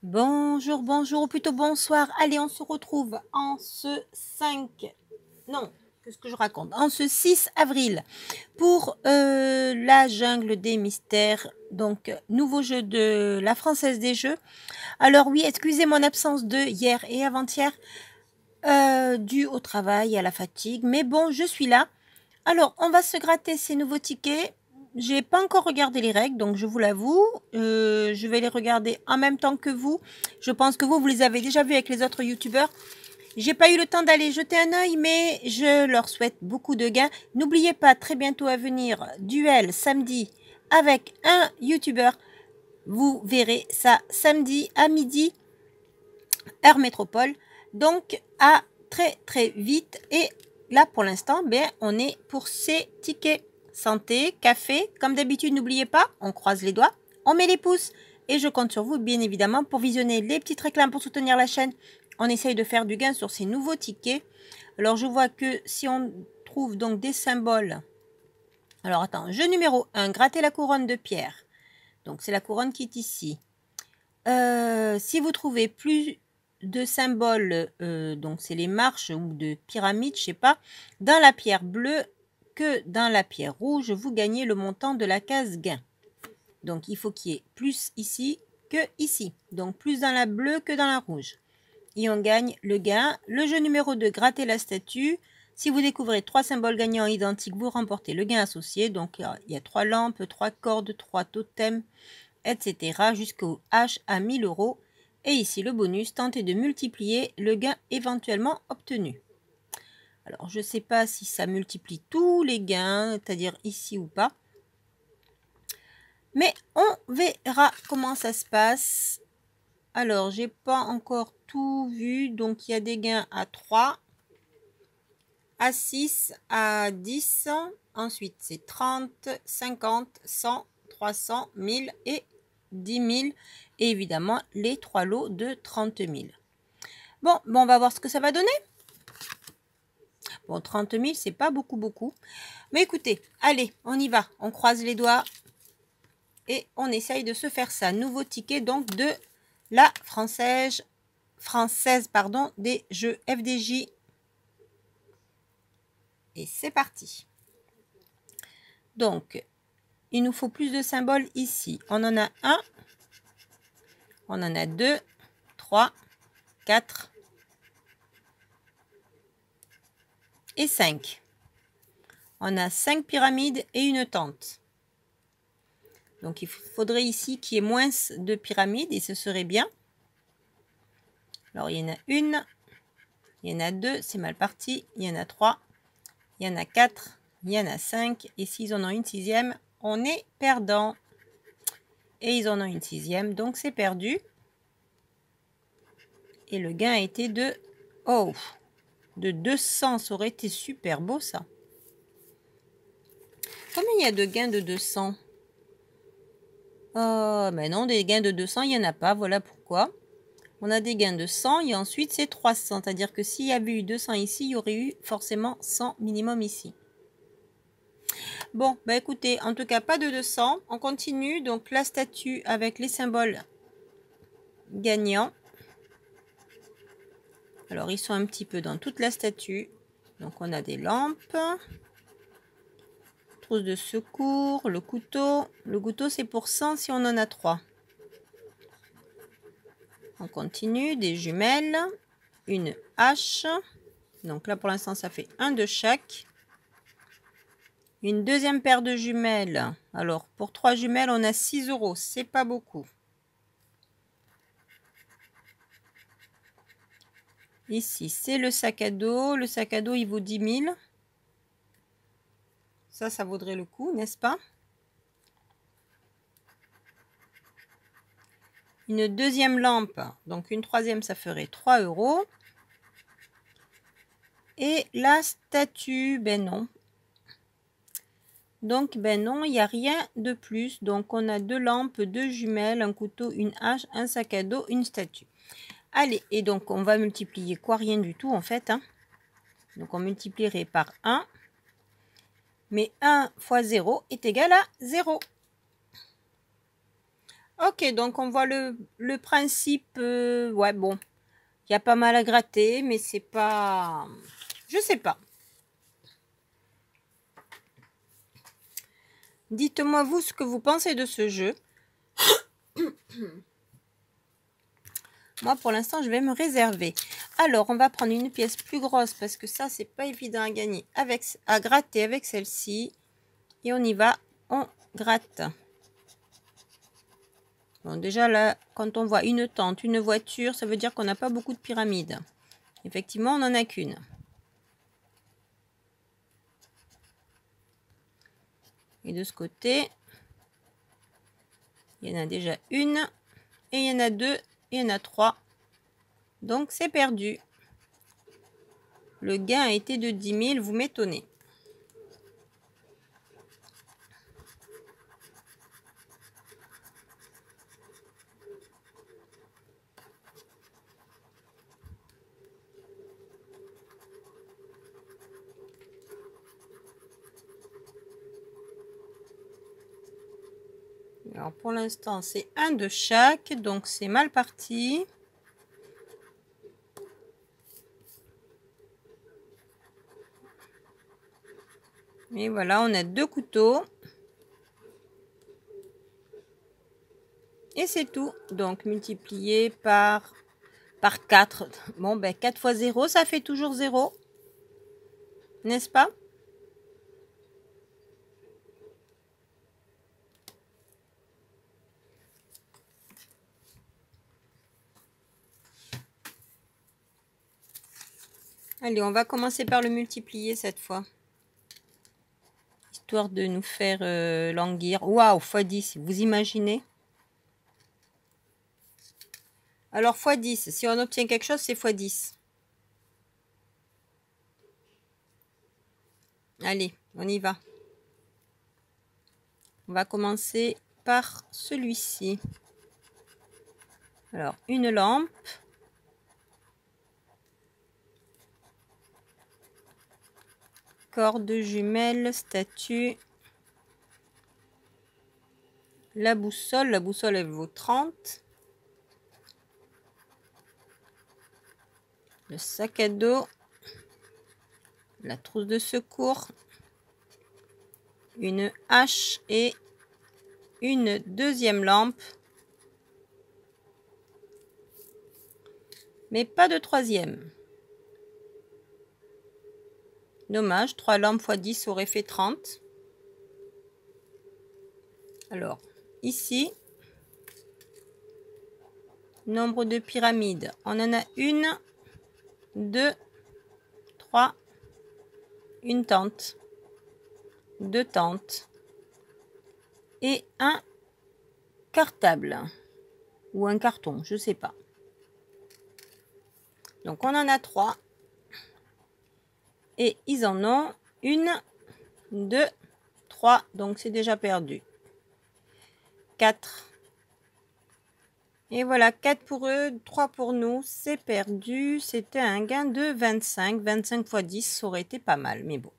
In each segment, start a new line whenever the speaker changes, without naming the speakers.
Bonjour, bonjour, ou plutôt bonsoir. Allez, on se retrouve en ce 5... Non, qu'est-ce que je raconte? En ce 6 avril pour la jungle des mystères. Donc, nouveau jeu de la Française des Jeux. Alors oui, excusez mon absence de hier et avant-hier, dû au travail, à la fatigue. Mais bon, je suis là. Alors, on va se gratter ces nouveaux tickets. J'ai pas encore regardé les règles, donc je vous l'avoue. Je vais les regarder en même temps que vous. Je pense que vous les avez déjà vus avec les autres youtubeurs. J'ai pas eu le temps d'aller jeter un œil, mais je leur souhaite beaucoup de gains. N'oubliez pas, très bientôt à venir, duel samedi avec un youtubeur. Vous verrez ça samedi à midi, heure métropole. Donc, à très vite. Et là, pour l'instant, on est pour ces tickets. Santé, café. Comme d'habitude, n'oubliez pas, on croise les doigts, on met les pouces. Et je compte sur vous, bien évidemment, pour visionner les petites réclames pour soutenir la chaîne. On essaye de faire du gain sur ces nouveaux tickets. Alors, je vois que si on trouve donc des symboles... Alors, attends, jeu numéro 1, gratter la couronne de pierre. Donc, c'est la couronne qui est ici. Si vous trouvez plus de symboles, donc c'est les marches ou de pyramides, je sais pas, dans la pierre bleue que dans la pierre rouge, vous gagnez le montant de la case gain. Donc il faut qu'il y ait plus ici que ici. Donc plus dans la bleue que dans la rouge. Et on gagne le gain. Le jeu numéro 2, gratter la statue. Si vous découvrez 3 symboles gagnants identiques, vous remportez le gain associé. Donc il y a 3 lampes, 3 cordes, 3 totems, etc. jusqu'au H à 1000 €. Et ici le bonus, tentez de multiplier le gain éventuellement obtenu. Alors je ne sais pas si ça multiplie tous les gains, c'est-à-dire ici ou pas. Mais on verra comment ça se passe. Alors j'ai pas encore tout vu, donc il y a des gains à 3, à 6, à 10. Ensuite c'est 30, 50, 100, 300, 1000 et 10 000. Et évidemment les 3 lots de 30 000. Bon, on va voir ce que ça va donner. Bon, 30 000, c'est pas beaucoup. Mais écoutez, allez, on y va. On croise les doigts. Et on essaye de se faire ça. Nouveau ticket donc de la française des jeux FDJ. Et c'est parti. Donc, il nous faut plus de symboles ici. On en a un. On en a 2, 3, 4 et 5. On a 5 pyramides et une tente. Donc, il faudrait ici qu'il y ait moins de pyramides et ce serait bien. Alors, il y en a une, il y en a 2, c'est mal parti. Il y en a 3, il y en a 4, il y en a 5. Et s'ils en ont une 6e, on est perdant. Et ils en ont une 6e, donc c'est perdu. Et le gain a été de... Oh, de 200, ça aurait été super beau ça. Combien il y a de gains de 200? Oh, mais non, des gains de 200, il n'y en a pas, voilà pourquoi. On a des gains de 100 et ensuite c'est 300. C'est-à-dire que s'il y avait eu 200 ici, il y aurait eu forcément 100 minimum ici. Bon, bah écoutez, en tout cas pas de 200. On continue, donc la statue avec les symboles gagnants. Alors ils sont un petit peu dans toute la statue. Donc on a des lampes. Trousse de secours, le couteau. Le couteau c'est pour 100 si on en a 3. On continue, des jumelles, une hache. Donc là pour l'instant ça fait un de chaque. Une deuxième paire de jumelles. Alors pour 3 jumelles on a 6 €. C'est pas beaucoup. Ici c'est le sac à dos. Le sac à dos il vaut 10 000. Ça vaudrait le coup, n'est-ce pas? Une deuxième lampe. Donc une troisième ça ferait 3 €. Et la statue, ben non. Donc, ben non, il n'y a rien de plus. Donc, on a 2 lampes, 2 jumelles, un couteau, une hache, un sac à dos, une statue. Allez, et donc, on va multiplier quoi? Rien du tout, en fait. Hein. Donc, on multiplierait par 1. Mais 1 fois 0 est égal à 0. Ok, donc on voit le principe. Ouais, bon. Il y a pas mal à gratter, mais c'est pas... Je sais pas. Dites-moi vous ce que vous pensez de ce jeu. Moi, pour l'instant, je vais me réserver. Alors, on va prendre une pièce plus grosse parce que ça, c'est pas évident à gagner à gratter avec celle-ci. Et on y va, on gratte. Bon, déjà là, quand on voit une tente, une voiture, ça veut dire qu'on n'a pas beaucoup de pyramides. Effectivement, on n'en a qu'une. Et de ce côté, il y en a déjà une, et il y en a deux, et il y en a trois. Donc, c'est perdu. Le gain a été de 10 000, vous m'étonnez. Alors, pour l'instant, c'est un de chaque, donc c'est mal parti. Et voilà, on a 2 couteaux. Et c'est tout. Donc, multiplié par 4. Bon, ben 4 fois 0, ça fait toujours 0. N'est-ce pas? Allez, on va commencer par le multiplier cette fois. Histoire de nous faire languir. Waouh, x10, vous imaginez? Alors, x10, si on obtient quelque chose, c'est x10. Allez, on y va. On va commencer par celui-ci. Alors, une lampe. Corde jumelle, statue. La boussole elle vaut 30. Le sac à dos. La trousse de secours. Une hache et une deuxième lampe. Mais pas de troisième. Dommage, 3 lampes x 10 aurait fait 30. Alors, ici, nombre de pyramides. On en a une, 2, 3, une tente, 2 tentes et un cartable ou un carton, je sais pas. Donc, on en a 3. Et ils en ont 1, 2, 3. Donc, c'est déjà perdu. 4. Et voilà, 4 pour eux, 3 pour nous. C'est perdu. C'était un gain de 25. 25 x 10, ça aurait été pas mal, mais bon.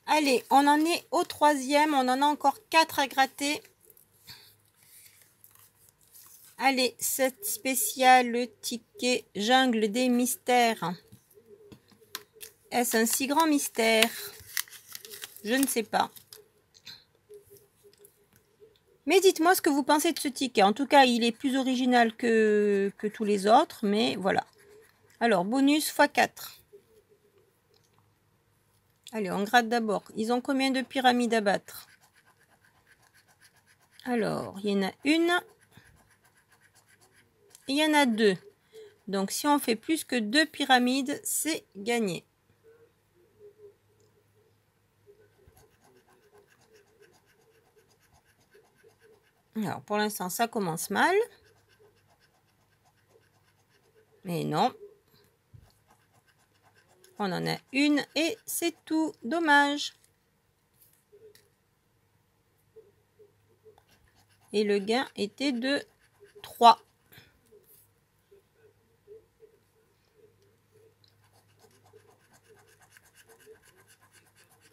Allez, on en est au 3e. On en a encore 4 à gratter. Allez, cette spéciale ticket jungle des mystères. Est-ce un si grand mystère? Je ne sais pas. Mais dites-moi ce que vous pensez de ce ticket. En tout cas, il est plus original que tous les autres, mais voilà. Alors, bonus x 4. Allez, on gratte d'abord. Ils ont combien de pyramides à battre? Alors, il y en a une. Il y en a 2. Donc, si on fait plus que 2 pyramides, c'est gagné. Alors, pour l'instant, ça commence mal. Mais non. On en a une et c'est tout. Dommage. Et le gain était de 3.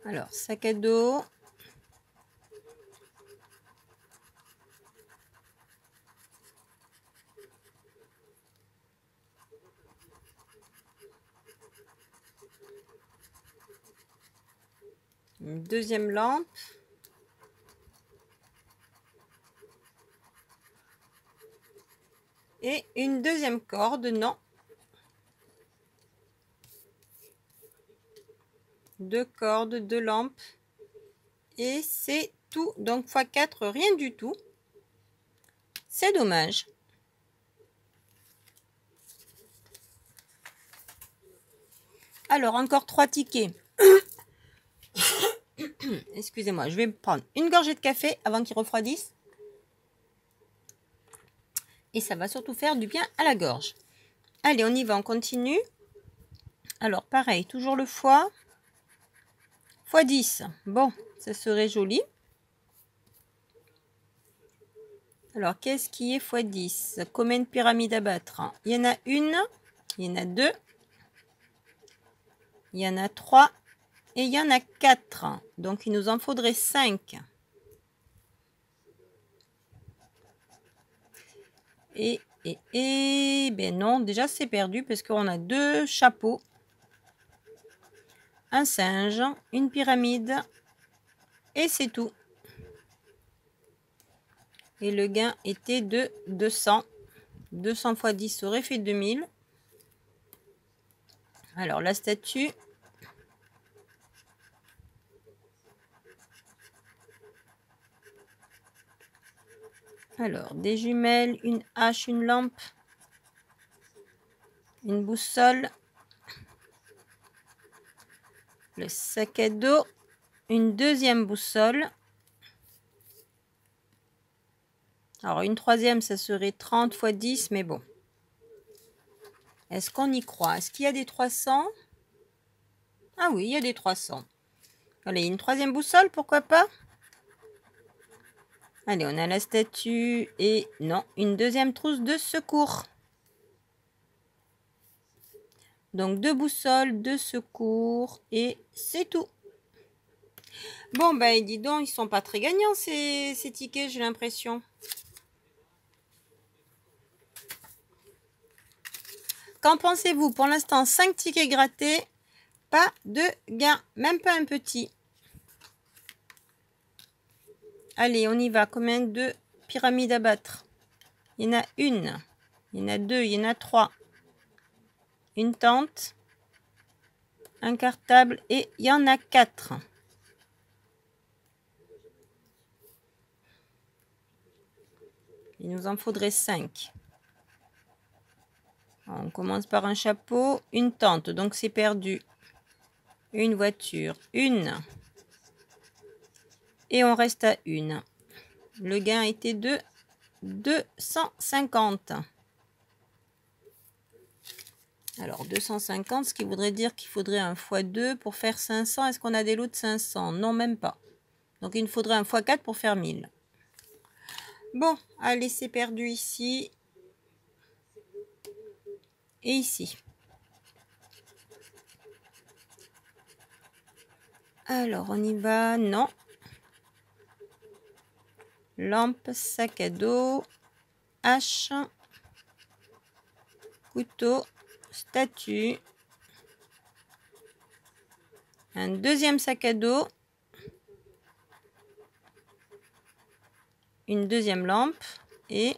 Alors, sac à dos. Une deuxième lampe. Et une deuxième corde, non. 2 cordes, 2 lampes. Et c'est tout. Donc, x4, rien du tout. C'est dommage. Alors, encore 3 tickets. Excusez-moi, je vais prendre une gorgée de café avant qu'il refroidisse. Et ça va surtout faire du bien à la gorge. Allez, on y va, on continue. Alors, pareil, toujours le foie. x10. Bon, ça serait joli. Alors, qu'est-ce qui est x10? Combien de pyramides à battre? Il y en a une, il y en a 2, il y en a 3 et il y en a 4. Donc, il nous en faudrait 5. Ben non, déjà c'est perdu parce qu'on a 2 chapeaux, un singe, une pyramide et c'est tout. Et le gain était de 200. 200 x 10 aurait fait 2000. Alors la statue. Alors des jumelles, une hache, une lampe, une boussole, le sac à dos, une deuxième boussole. Alors une troisième, ça serait 30 x 10, mais bon. Est-ce qu'on y croit? Est-ce qu'il y a des 300? Ah oui, il y a des 300. Allez, une troisième boussole, pourquoi pas? Allez, on a la statue et non, une deuxième trousse de secours. Donc 2 boussoles, 2 secours et c'est tout. Bon, ben dis donc, ils sont pas très gagnants ces tickets, j'ai l'impression. Qu'en pensez-vous? Pour l'instant, 5 tickets grattés, pas de gain, même pas un petit. Allez, on y va. Combien de pyramides à battre? Il y en a une, il y en a 2, il y en a 3. Une tente, un cartable et il y en a 4. Il nous en faudrait 5. On commence par un chapeau, une tente, donc c'est perdu. Une voiture, une. Et on reste à une. Le gain était de 250. Alors 250, ce qui voudrait dire qu'il faudrait un x2 pour faire 500. Est-ce qu'on a des lots de 500? Non, même pas. Donc il nous faudrait un x4 pour faire 1000. Bon, allez, c'est perdu ici. Et ici. Alors, on y va. Non. Lampe, sac à dos, hache, couteau, statue. Un deuxième sac à dos. Une deuxième lampe. Et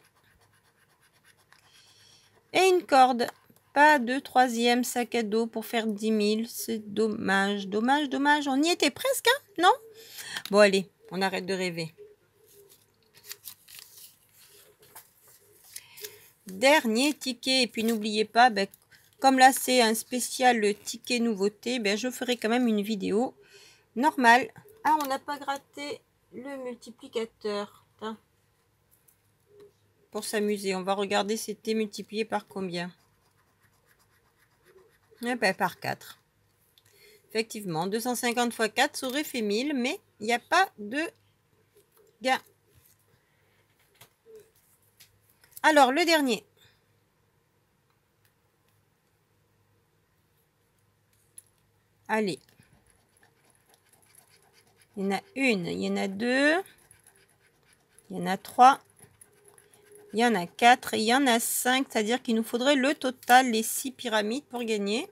une corde. Pas de troisième sac à dos pour faire 10 000. C'est dommage, dommage, dommage. On y était presque, hein? Non? Bon, allez, on arrête de rêver. Dernier ticket. Et puis, n'oubliez pas, ben, comme là, c'est un spécial ticket nouveauté, ben, je ferai quand même une vidéo normale. Ah, on n'a pas gratté le multiplicateur. Putain. Pour s'amuser, on va regarder c'était multiplié par combien. Eh ben, par 4. Effectivement, 250 x 4, ça aurait fait 1000, mais il n'y a pas de gain. Alors, le dernier. Allez. Il y en a une, il y en a deux, il y en a trois, il y en a quatre et il y en a cinq. C'est-à-dire qu'il nous faudrait le total, les 6 pyramides pour gagner.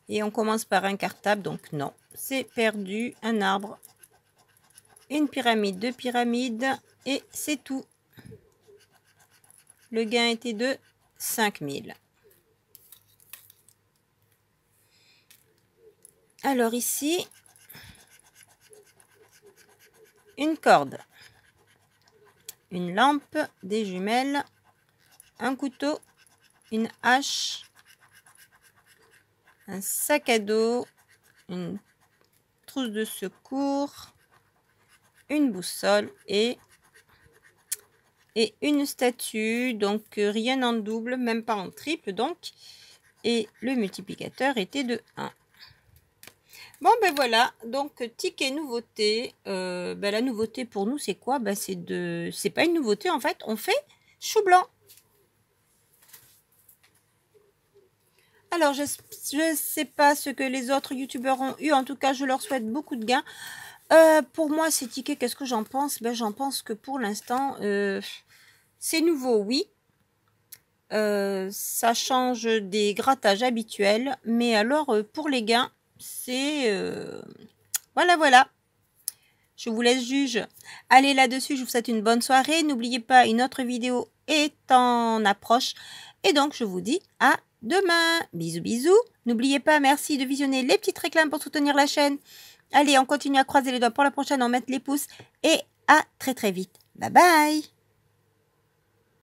Et on commence par un cartable, donc non, c'est perdu. Un arbre, une pyramide, 2 pyramides et c'est tout. Le gain était de 5000. Alors ici, une corde, une lampe, des jumelles, un couteau, une hache, un sac à dos, une trousse de secours, une boussole et une statue. Donc rien en double, même pas en triple donc. Et le multiplicateur était de 1. Bon ben voilà, donc ticket nouveauté. La nouveauté pour nous c'est quoi? C'est pas une nouveauté en fait, on fait chou blanc. Alors je sais pas ce que les autres youtubeurs ont eu, en tout cas je leur souhaite beaucoup de gains. Pour moi ces tickets, qu'est-ce que j'en pense? J'en pense que pour l'instant c'est nouveau, oui. Ça change des grattages habituels, mais alors pour les gains, c'est voilà. Je vous laisse juge. Allez, là-dessus, je vous souhaite une bonne soirée. N'oubliez pas, une autre vidéo est en approche. Et donc, je vous dis à demain. Bisous, bisous. N'oubliez pas, merci de visionner les petites réclames pour soutenir la chaîne. Allez, on continue à croiser les doigts pour la prochaine. On met les pouces. Et à très, très vite. Bye bye.